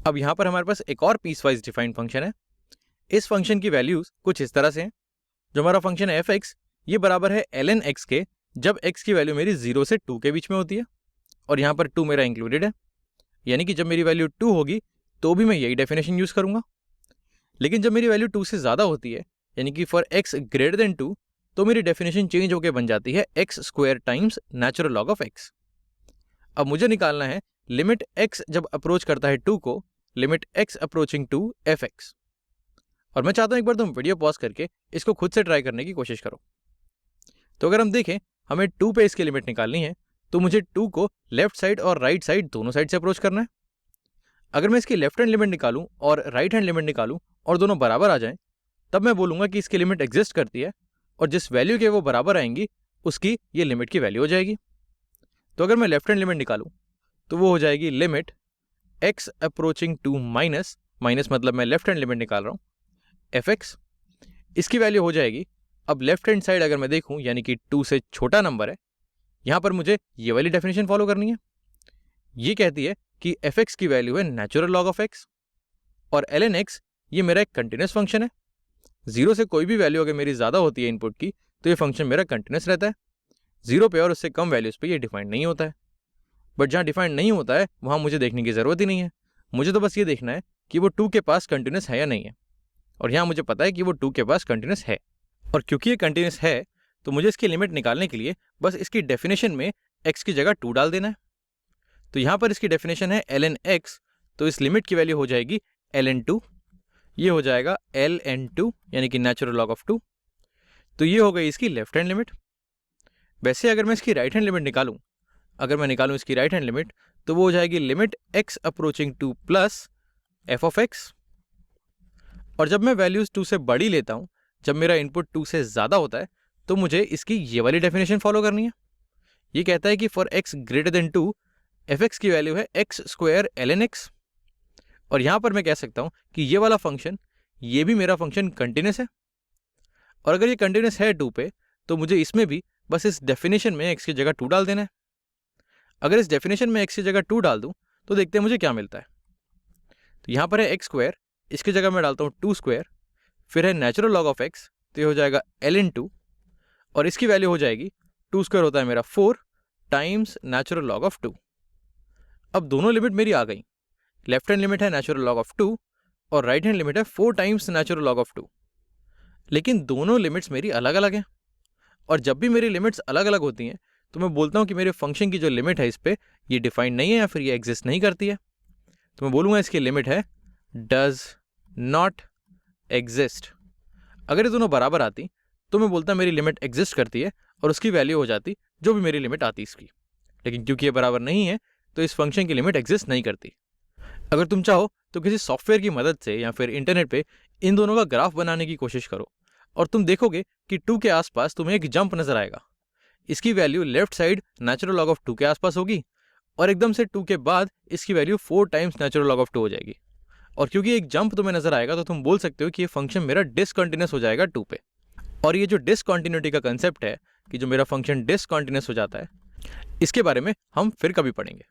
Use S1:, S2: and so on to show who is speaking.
S1: अब यहाँ पर हमारे पास एक और पीस वाइज डिफाइंड फंक्शन है। इस फंक्शन की वैल्यूज कुछ इस तरह से हैं। जो हमारा फंक्शन है f(x) ये बराबर है ln x के, जब x की वैल्यू मेरी 0 से 2 के बीच में होती है, और यहाँ पर 2 मेरा इंक्लूडेड है, यानी कि जब मेरी वैल्यू 2 होगी तो भी मैं यही डेफिनेशन यूज करूंगा। लेकिन जब मेरी वैल्यू 2 से ज़्यादा होती है, यानी कि फॉर x ग्रेटर देन 2, तो मेरी डेफिनेशन चेंज होकर बन जाती है x² times natural log of x। अब मुझे निकालना है लिमिट x जब अप्रोच करता है 2 को, limit x approaching to f(x). और मैं चाहता हूं एक बार तुम वीडियो पॉज करके इसको खुद से ट्राई करने की कोशिश करो। तो अगर हम देखें, हमें 2 पे इसकी लिमिट निकालनी है, तो मुझे 2 को लेफ्ट साइड और राइट साइड दोनों साइड से अप्रोच करना है। अगर मैं इसकी लेफ्ट हैंड लिमिट निकालूं और राइट हैंड लिमिट निकालूं और दोनों बराबर आ जाएं, तब मैं बोलूंगा कि इसकी लिमिट एग्जिस्ट करती है, और जिस वैल्यू के वो बराबर आएंगी उसकी ये लिमिट की वैल्यू हो जाएगी। तो अगर मैं लेफ्ट हैंड लिमिट निकालूं तो वो हो जाएगी limit x approaching to minus, minus मतलब मैं लेफ्ट हैंड लिमिट निकाल रहा हूं, f(x). इसकी वैल्यू हो जाएगी, अब लेफ्ट हैंड साइड अगर मैं देखूं यानी कि 2 से छोटा नंबर है, यहां पर मुझे ये वाली डेफिनेशन फॉलो करनी है। ये कहती है कि f(x) की वैल्यू है नेचुरल लॉग ऑफ x, और ln x ये मेरा एक कंटिन्यूस फंक्शन है। 0 से कोई भी वैल्यू अगर मेरी ज़्यादा होती है इनपुट की, तो ये फंक्शन मेरा कंटिन्यूस रहता है। 0 पे और उससे कम वैल्यूज़ पे ये डिफाइंड नहीं होता है। बट जहाँ डिफाइंड नहीं होता है वहाँ मुझे देखने की ज़रूरत ही नहीं है। मुझे तो बस ये देखना है कि वो 2 के पास कंटिन्यूस है या नहीं है, और यहाँ मुझे पता है कि वो 2 के पास कंटिन्यूस है। और क्योंकि ये कंटिन्यूस है, तो मुझे इसकी लिमिट निकालने के लिए बस इसकी डेफिनेशन में x की जगह 2 डाल देना है। तो यहाँ पर इसकी डेफिनेशन है ln x, तो इस लिमिट की वैल्यू हो जाएगी ln 2। ये हो जाएगा ln 2 यानी कि नेचुरल लॉग ऑफ 2। तो ये हो गई इसकी लेफ्ट हैंड लिमिट। वैसे अगर मैं इसकी राइट हैंड लिमिट निकालूं, अगर मैं निकालूं इसकी राइट हैंड लिमिट, तो वो हो जाएगी limit x approaching 2 plus f(x). और जब मैं वैल्यूज 2 से बड़ी लेता हूं, जब मेरा इनपुट 2 से ज़्यादा होता है, तो मुझे इसकी ये वाली डेफिनेशन फॉलो करनी है। ये कहता है कि for x greater than 2, f(x) की वैल्यू है x² ln x। और यहाँ पर मैं कह सकता हूँ कि ये वाला फंक्शन, ये भी मेरा फंक्शन कंटिन्यूस है, और अगर ये कंटिन्यूस है 2 पे, तो मुझे इसमें भी बस इस डेफिनेशन में x की जगह 2 डाल देना है। अगर इस डेफिनेशन में x की जगह 2 डाल दूँ तो देखते हैं मुझे क्या मिलता है। तो यहाँ पर है x², इसकी जगह मैं डालता हूँ 2², फिर है नेचुरल लॉग ऑफ x, तो ये हो जाएगा ln 2, और इसकी वैल्यू हो जाएगी 2² होता है मेरा 4 टाइम्स नेचुरल लॉग ऑफ 2। अब दोनों लिमिट मेरी आ गई। लेफ्ट हैंड लिमिट है नेचुरल लॉग ऑफ 2 और राइट हैंड लिमिट है 4 टाइम्स नेचुरल लॉग ऑफ 2। लेकिन दोनों लिमिट्स मेरी अलग अलग हैं, और जब भी मेरी लिमिट्स अलग अलग होती हैं तो मैं बोलता हूँ कि मेरे फंक्शन की जो लिमिट है इस पर ये डिफाइंड नहीं है या फिर ये एग्जिस्ट नहीं करती है। तो मैं बोलूँगा इसकी लिमिट है डज नॉट एग्जिस्ट। अगर ये दोनों बराबर आती तो मैं बोलता मेरी लिमिट एग्जिस्ट करती है और उसकी वैल्यू हो जाती जो भी मेरी लिमिट आती इसकी। लेकिन क्योंकि ये बराबर नहीं है तो इस फंक्शन की लिमिट एग्जिस्ट नहीं करती। अगर तुम चाहो तो किसी सॉफ्टवेयर की मदद से या फिर इंटरनेट पे इन दोनों का ग्राफ बनाने की कोशिश करो, और तुम देखोगे कि 2 के आसपास तुम्हें एक जंप नजर आएगा। इसकी value left side natural log of 2 के आसपास होगी, और एकदम से 2 के बाद इसकी value 4 times natural log of 2 हो जाएगी। और क्योंकि एक जंप तुम्हें नजर आएगा तो तुम बोल सकते हो कि ये फंक्शन मेरा डिसकंटिन्यूस हो जाएगा 2 पे। और ये जो डिसकंटिन्यूटी का कंसेप्ट है कि जो मेरा फंक्शन डिसकंटिन्यूस हो जाता है, इसके बारे में हम फिर कभी पढ़ेंगे।